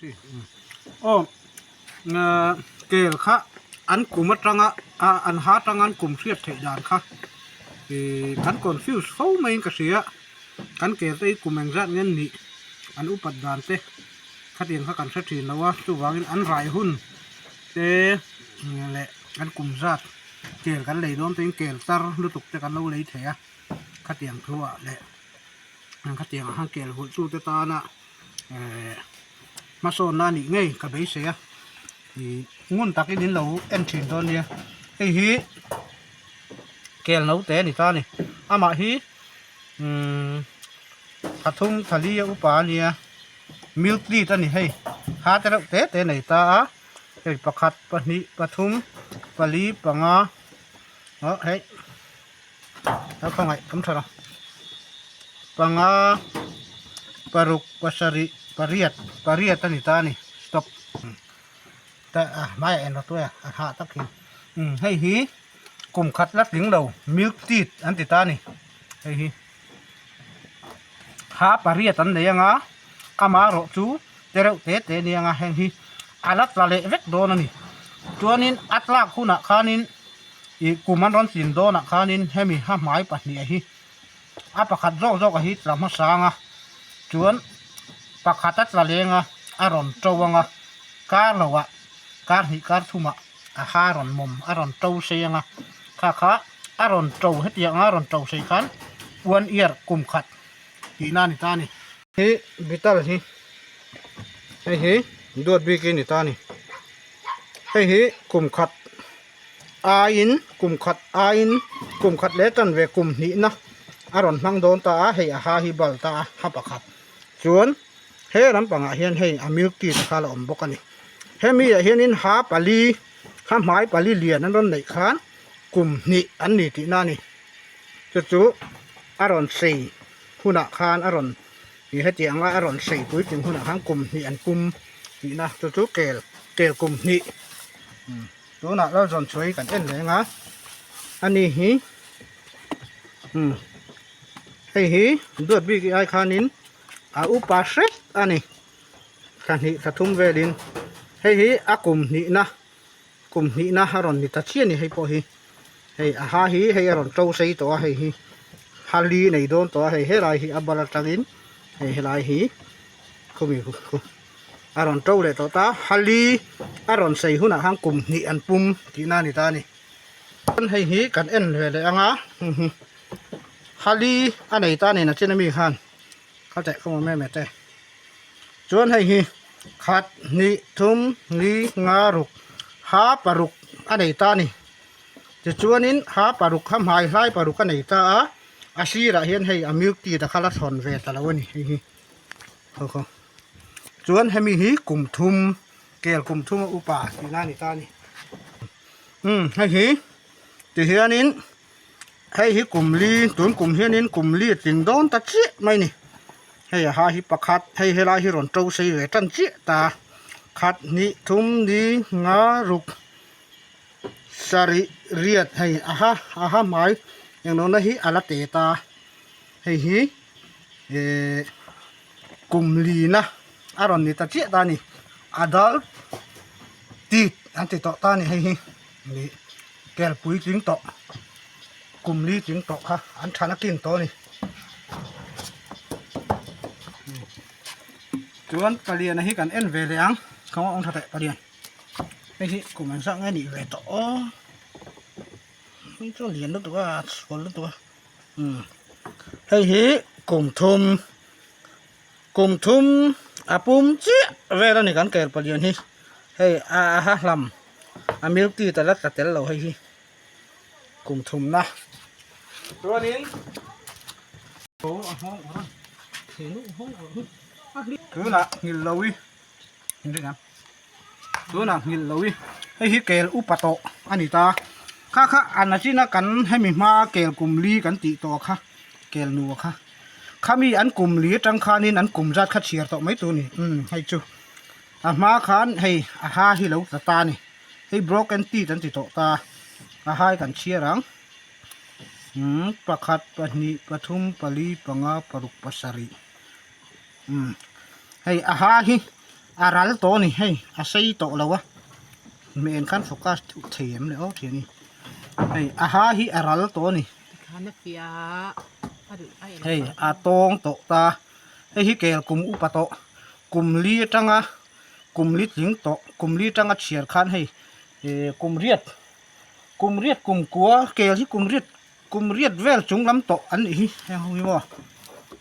ที่โอ้เกลค่ะอันกลุ่มตรังอันหาตรังอันกลุ่มเสียดเทียนค่ะกันก่อนฟิวเขาไม่กระเสียกันเกลไอ้กลุ่มแมงจัดเงินนี่อันอุปัฏฐานเต้ขัดเองข้ากันสักทีแล้วว่าตัววางอันไรหุ้นเต้แหละกันกลุ่มจัดเกลกันเลยโดนตัวเองเกลตารู้ตุกจะกันเราเลยเถียขัดเองทั่วแหละขัดเองห้างเกลหุ่นสู้เตตานะมาโซนนั่นนี่ไงกับเบสเสียงุ่นตักไอ้ดินเราเอ็นชินตอนนี้ไอ้ฮีเกลเราเตะนี่ตานี่อามาฮีผัดทุ่งทะเลอุปาเนี่ยมิลค์ดีตอนนี้ให้หาแต่เราเตะไหนตาไอ้ประคัดปนิปทุมปลีปังเฮ้ยแล้วเข้าไงคำสั่งปังปรุกปัสริปริยัตตานี่ตานี่ stop แต่ไม่เอ็นเราตัวหาตักหินให้ฮีกลุ่มขัดลัดหลิงเรามิลค์ตีดอันติตานี่ให้ฮีหาปริยัตตันเดียงอามาโรจูเตระเตเดียงให้ฮีอาลัดละเละเวกโดนนี่ตัวนี้อัตลากคุณะขานินอีกลุ่มมันร้อนสินโดนะขานินให้มีห้าไม้ปัดนี่ฮีอาประคัดโรคฮีลำมาสางจวนประคัดตัดละเลงอารอนโจวงการเราการหิการทุมอาหารอนมุมอารอนโจเสียงข้าอารอนโจเฮ็ดยังอารอนโจเสียขันวันเอียร์กลุ่มขัดทีนั่นนี่ตานี่เฮ้บิตาลนี่เฮ้ดูดบิกินี่ตานี่เฮ้กลุ่มขัดอาอินกลุ่มขัดอาอินกลุ่มขัดเล็กตันเวกลุ่มนี้นะอารอนมังโดนตาให้อาหารฮิบัลตาฮับประคัดจวนเฮ้ลำปังเฮียนให้อามิลกีตะคาลอมบกันนี่เฮ้มีเฮียนินหาปลีข้ามหมายปลีเลียนั่นร้อนไหนขานกลุ่มนี้อันนี้ที่นั่นนี่จู่อารอนสี่หุ่นคานอารอนนี่ให้เจียงว่าอารอนสี่ปุ้ยจึงหุ่นข้างกลุ่มนี่อันกลุ่มนี่นะจู่เกลกลุ่มนี้ตัวน่ะเราจนช่วยกันเอ็นเลยนะอันนี้ฮีให้ฮีดูดบีกไอคานินอุปาเสกอันนี้ท่านนี้ถ้าทุ่มเวลินให้ฮีกลุ่มนี้นะกลุ่มนี้นะฮารอนนี่ตัดเชียนี่ให้พอฮีให้หาฮีให้อารอนโจใส่ตัวให้ฮีฮาลีในโดนตัวให้ไรฮีอับบาลตักินให้ไรฮีคุมีอารอนโจเลยตัวตาฮาลีอารอนใส่หุ่นห้างกลุ่มนี้อันปุ่มที่นั่นนี่ตานี่ให้ฮีกันเอ็นเลยอ่ะฮาลีอันไหนตานี่นะเจนมีขันเข้าใจเข้ามาแม่แต่ชวนให้ฮีขัดนิทุมลีงารุกหาปารุกอันไหนตานี่จะชวนนินหาปารุกข้ามหายไล่ปารุกอันไหนตาอาชีระเห็นให้อามิวตีตะคาราสอนเวตละวันนี้ฮีเขาชวนให้มีฮีกลุ่มทุมเกลกลุ่มทุมอุปาที่นั่นนี่ตานี่ให้ฮีที่เฮียนินให้ฮีกลุ่มลีตุนกลุ่มเฮียนินกลุ่มลีติงโดนตัดเสียไม่นี่ให้หาฮิปคัดให้เฮลาฮิรอนโจเสียตันเจตาขัดนิทุมดีงารุกสริเรียดให้อาฮาหมายอย่างนั้นนะฮิอาลาเตตาให้ฮิกลุ่มลีนะอารอนนี่ตันเจตานี่อาดัลตีอันติโตตานี่ให้ฮินี่แกลปุยจิงโตกลุ่มลีจิงโตค่ะอันชานักกินโตนี่จวนปลีนะฮิกันเอ็นเวลียงเขาเอาทัดปลีไม่ใช่กลุ่มมันสักไงนี่เวตโอไม่ต้องเรียนรู้ตัวสอนรู้ตัวให้ฮิกลุ่มทุมอาปุ่มเจี๊ยเวลานี่กันเกิดปลีนี่ให้อาฮะลำอามิลตีแต่ละตัดแต่ละเราให้ฮิกลุ่มทุมนะตัวนี้โอ้ห้องเห็นห้องคือน่ะหินลอยเห็นไหมครับคือน่ะหินลอยให้ฮิเกลอุปโตอันนี้ตาข้าอันนั้นที่นักกันให้มีมาเกลกลุ่มลีกันติโตค่ะเกลนัวค่ะข้ามีอันกลุ่มลีจังคานี่อันกลุ่มจัดขัดเชียร์ต่อไม่ตัวนี่ให้จูมาขานให้อาหาฮิโลตานี่ให้บล็อกกันตีกันติโตตาอาหากันเชียร์รังประคัดปนิปทุมปลีปังปรุกปัสสริให้อาหาฮิ aral to ni hey asai to lawa men kan focus them le o thiani hey aha hi aral to ni khana pia hey atong to ta hey hi kel kum upato kum li tanga kum li ting to kum li tanga chiar khan hey kum riat kum kwa kel hi kum riat vel chung lam to an hi hi mo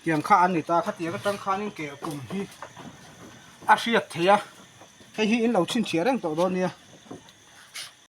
tiang kha an ni ta kha tiang tang kha ning kel kum hi a riat thia hey hi in lo chin chiar ang to do nia